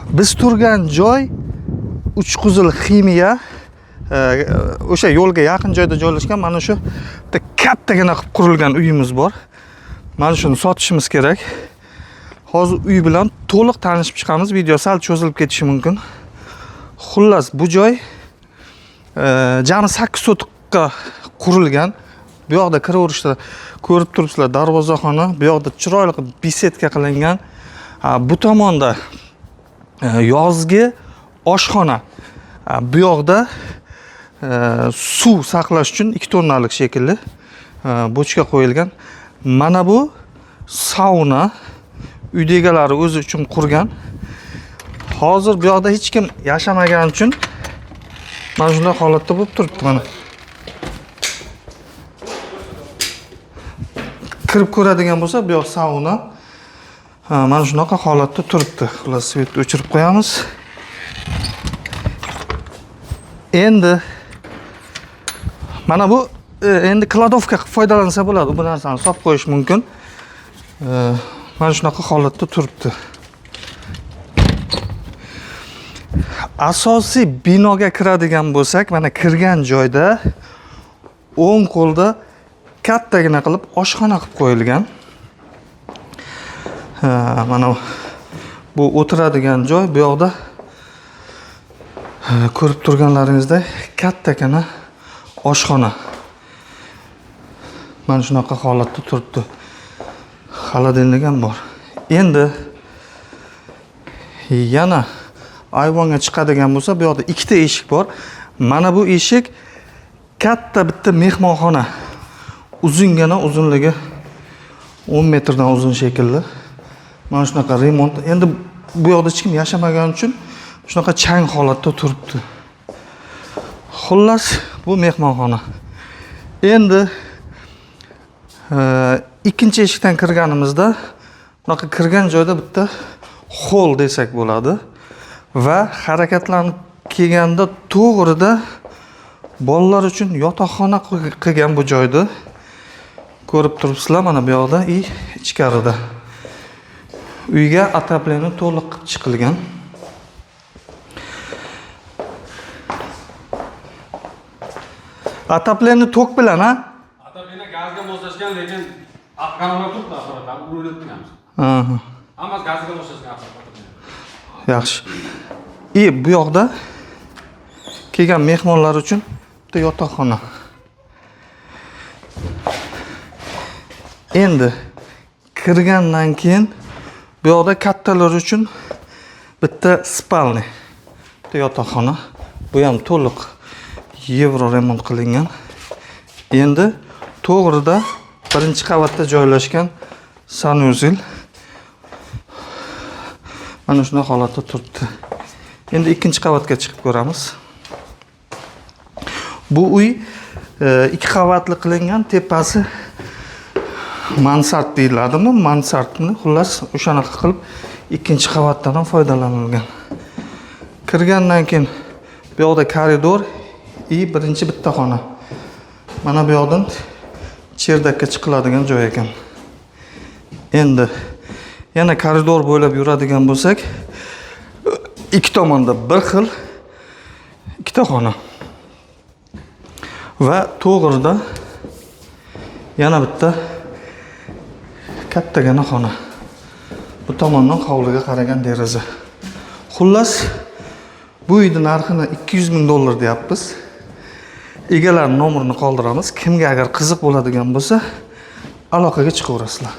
Biz turgan joy Uchquzil Ximiya o'sha yo'lga yaqin joyda joylashgan. Mana shu kattagina qilib qurilgan uyimiz bor. Mana shuni sotishimiz kerak. Hozir uy bilan to'liq tanishib chiqamiz. Video sal cho'zilib ketishi mumkin. Xullas, bu joy jami 8 sotixga qurilgan. Bu yoqda kiraverishda ko'rib turibsizlar, darvozaxona. Bu yoqda chiroyli qilib besetka qilingan. Bu tomonda yozgi oshxona. Bu yoqda suv saqlash uchun 2 tonnalik shekilli bochka qo'yilgan. Mana bu sauna. Uyda egalari o'zi uchun qurgan. Hozir bu yoqda hech kim yashamagani uchun mana shunday holatda bo'lib turibdi. Mana kirib ko'radigan bo'lsa, bu yoq sauna. Mana shunaqa holatda turibdi. Xullas, svetni o'chirib qo'yamiz. Endi mana bu endi kladovka qilib foydalansa bo'ladi. Bu narsani solib qo'yish mumkin. Mana shunaqa holatda turibdi. Asosiy binoga kiradigan bo'lsak, mana kirgan joyda o'ng qo'lda kattagina qilib oshxona qilib qo'yilgan. Mana bu o'tiradigan joy. Bu yoqda ko'rib turganlaringizdek kattagina oshxona. Mana shunaqa holatda turibdi. Xolodilnik ham bor. Endi yana ayvonga chiqadigan bo'lsa, bu yoqda ikkita eshik bor. Mana bu eshik katta bitta mehmonxona. Uzungina, uzunligi 10 metrdan uzun shekilli. Mana shunaqa remont. Endi bu yoqda hech kim yashamagani uchun shunaqa chang holatda turibdi. Xullas, bu mehmonxona. Endi ikkinchi eshikdan kirganimizda bunaqa kirgan joyda bitta hol desak bo'ladi va harakatlanib kelganda to'g'rida bolalar uchun yotoqxona qilgan bu joyda. Ko'rib turibsizlar, mana bu yoqda ichkarida. Uyga отопление to'liq qilib chiqilgan. Отопление tok bilan, ha? Отопление gazga moslashgan, lekin aqqanlar turibdi asoratdan urinibmiz. Hammasi gazga moslashgan asoratdan. Yaxshi. Bu yoqda kelgan mehmonlar uchun bitta yotoqxona. Endi kirgandan keyin bu yoqda kattalar uchun bitta spalni, bitta yotoqxona. Bu ham to'liq yevro remont qilingan. Endi to'g'rida birinchi qavatda joylashgan sanuzel. Mana shunday holatda turibdi. Endi ikkinchi qavatga chiqib ko'ramiz. Bu uy 2 qavatli qilingan, tepasi mansard deyiladimi? Mansardni, xullas, o'shanaqa qilib ikkinchi qavatdan ham foydalanilgan. Kirgandan keyin bu yoqda koridor, birinchi bitta xona. Mana bu yoqdan cherdakka chiqiladigan joy ekan. Endi yana koridor bo'ylab yuradigan bo'lsak, ikki tomonda bir xil ikkita xona. Va to'g'rida yana bitta kattagina xona. Bu tomondan hovliga qaragan deraza. Xullas, bu uyning narxini $200,000 deyapmiz. Egalar nomerini qoldiramiz. Kimga agar qiziq bo'ladigan bo'lsa, aloqaga chiqaverasizlar.